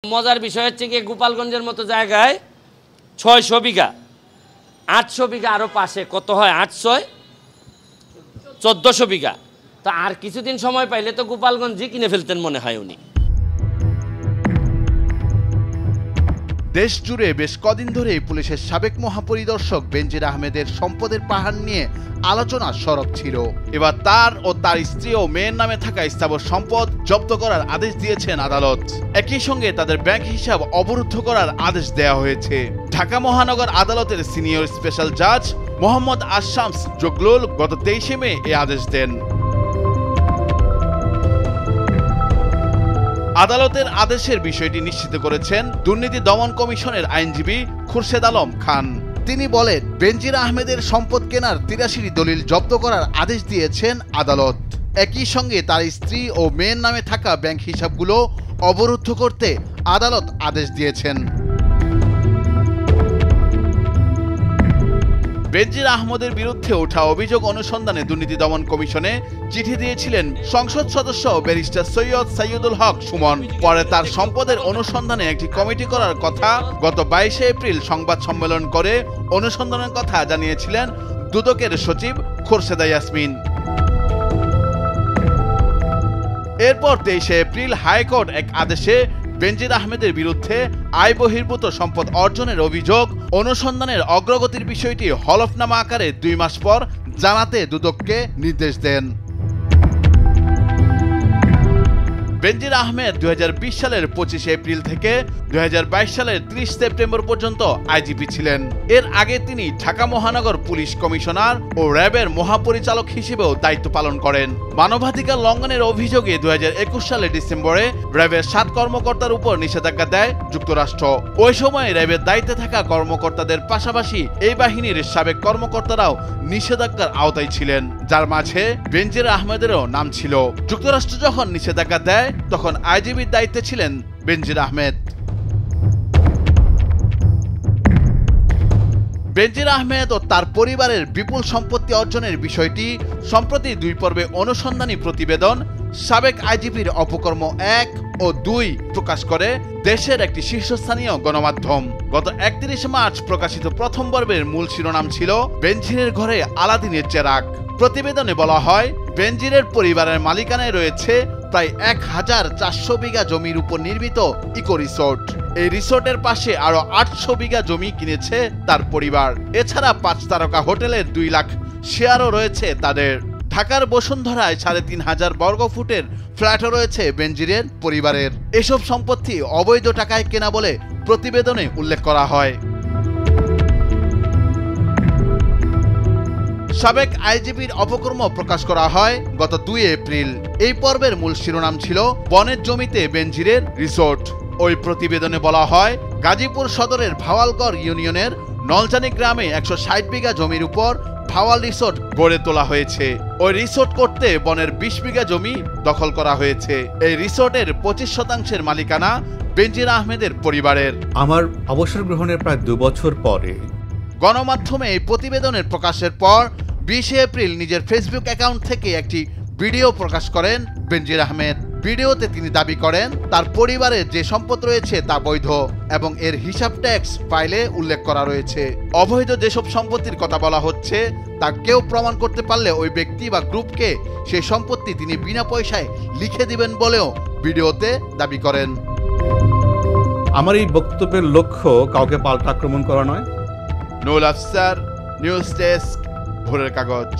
মজার বিষয় হচ্ছে কি গোপালগঞ্জের মতো জায়গায় 600 বিঘা 800 বিঘা আরো পাশে কত হয় 800 1400 বিঘা। তা আর কিছুদিন সময় পাইলে তো গোপালগঞ্জই কিনে ফেলতেন মনে হয় উনি। দেশ জুড়ে বেশ কদিন ধরেই পুলিশের সাবেক মহাপরিদর্শক বেনজির আহমেদের সম্পদের পাহাড় নিয়ে আলোচনা সরব ছিল। এবার তার ও তার স্ত্রী ও মেয়ের নামে থাকা স্থাবর সম্পদ জব্দ করার আদেশ দিয়েছেন আদালত। একই সঙ্গে তাদের ব্যাংক হিসাব অবরুদ্ধ করার আদেশ দেওয়া হয়েছে। ঢাকা মহানগর আদালতের সিনিয়র স্পেশাল জাজ মোহাম্মদ আশামস জগলুল গত 23 মে এই আদেশ দেন। আদালতের আদেশের বিষয়টি নিশ্চিত করেছেন দুর্নীতি দমন কমিশনের আইনজীবী খুরশেদ আলম খান। তিনি বলেন, বেনজির আহমেদের সম্পদ কেনার 83 দলিল জব্দ করার আদেশ দিয়েছেন আদালত। একই সঙ্গে তার স্ত্রী ও মেয়ের নামে থাকা ব্যাংক হিসাবগুলো অবরুদ্ধ করতে আদালত আদেশ দিয়েছেন। বেনজির আহমেদের বিরুদ্ধে ওঠা অভিযোগ অনুসন্ধানে দুর্নীতি দমন কমিশনে চিঠি দিয়েছিলেন সংসদ সদস্য ব্যারিস্টার সৈয়দ সাইয়দুল হক সুমন। পরে তার সম্পদের অনুসন্ধানে একটি কমিটি করার কথা গত 22 এপ্রিল সংবাদ সম্মেলন করে অনুসন্ধানের কথা জানিয়েছিলেন দুদকের সচিব খোরশেদা ইয়াসমিন। এরপর 23 এপ্রিল হাইকোর্ট এক আদেশে বেনজির আহমেদের বিরুদ্ধে আয় বহির্ভূত সম্পদ অর্জনের অভিযোগ অনুসন্ধানের অগ্রগতির বিষয়টি হলফনামা আকারে 2 মাস পর জানাতে দুদককে নির্দেশ দেন। বেনজির আহমেদ 2020 সালের 25 এপ্রিল থেকে 2022 সালের 30 সেপ্টেম্বর পর্যন্ত আইজিপি ছিলেন। এর আগে তিনি ঢাকা মহানগর পুলিশ কমিশনার ও র্যাবের মহাপরিচালক হিসেবেও দায়িত্ব পালন করেন। মানবাধিকার লঙ্ঘনের অভিযোগে 2021 সালের ডিসেম্বরে র্যাবের 7 কর্মকর্তার উপর নিষেধাজ্ঞা দেয় যুক্তরাষ্ট্র। ওই সময় র্যাবের দায়িত্বে থাকা কর্মকর্তাদের পাশাপাশি এই বাহিনীর সাবেক কর্মকর্তারাও নিষেধাজ্ঞার আওতায় ছিলেন, যার মাঝে বেনজির আহমেদেরও নাম ছিল। যুক্তরাষ্ট্র যখন নিষেধাজ্ঞা দেয় তখন আইজিবির দায়িত্বে ছিলেন বেনজির আহমেদ। বেনজির আহমেদ ও তার পরিবারের বিপুল সম্পত্তি অর্জনের বিষয়টি সম্প্রতি 2 পর্বে অনুসন্ধানী প্রতিবেদন সাবেক আইজিপির অপকর্ম 1 ও 2 প্রকাশ করে দেশের একটি শীর্ষস্থানীয় গণমাধ্যম। গত 31 মার্চ প্রকাশিত প্রথম পর্বের মূল শিরোনাম ছিল বেনজিরের ঘরে আলাদিনের চেরাগ। প্রতিবেদনে বলা হয়, বেনজিরের পরিবারের মালিকানায় রয়েছে প্রায় 1400 বিঘা জমির উপর নির্মিত ইকো রিসোর্ট। এই রিসোর্টের পাশে আরো 800 বিঘা জমি কিনেছে তার পরিবার। এছাড়া 5 তারকা হোটেলের 2 লাখ শেয়ারও রয়েছে তাদের। ঢাকার বসুন্ধরায় 3500 বর্গফুটের ফ্ল্যাটও রয়েছে বেনজিরের পরিবারের। এসব সম্পত্তি অবৈধ টাকায় কেনা বলে প্রতিবেদনে উল্লেখ করা হয়। সাবেক আইজিপির অপকর্ম প্রকাশ করা হয় গত 2 এপ্রিল। এই পর্বের মূল শিরোনাম ছিল বনের জমিতে বেনজিরের রিসোর্ট। ওই প্রতিবেদনে বলা হয়, গাজীপুর সদরের ভাওয়ালগড় ইউনিয়নের নলজানি গ্রামে 160 বিঘা জমির উপর ভাওয়াল রিসোর্ট গড়ে তোলা হয়েছে। ওই রিসোর্ট করতে বনের 20 বিঘা জমি দখল করা হয়েছে। এই রিসোর্টের 25% মালিকানা বেনজির আহমেদের পরিবারের। আমার অবসর গ্রহণের প্রায় 2 বছর পরে গণমাধ্যমে এই প্রতিবেদনের প্রকাশের পর 20 এপ্রিল নিজের ফেসবুক অ্যাকাউন্ট থেকে একটি ভিডিও প্রকাশ করেন বেনজির আহমেদ। ভিডিওতে তিনি দাবি করেন তার পরিবারের যে সম্পদ রয়েছে তা বৈধ এবং এর হিসাব ট্যাক্স ফাইলে উল্লেখ করা রয়েছে। অবৈধ যেসব সম্পত্তির কথা বলা হচ্ছে তা কেউ প্রমাণ করতে পারলে ওই ব্যক্তি বা গ্রুপকে সেই সম্পত্তি তিনি বিনা পয়সায় লিখে দিবেন বলেও ভিডিওতে দাবি করেন। আমার এই বক্তব্যের লক্ষ্য কাউকে পাল্টা আক্রমণ করা নয়। নুরুল আফসার, নিউজ ডেস্ক, ভোরের কাগজ।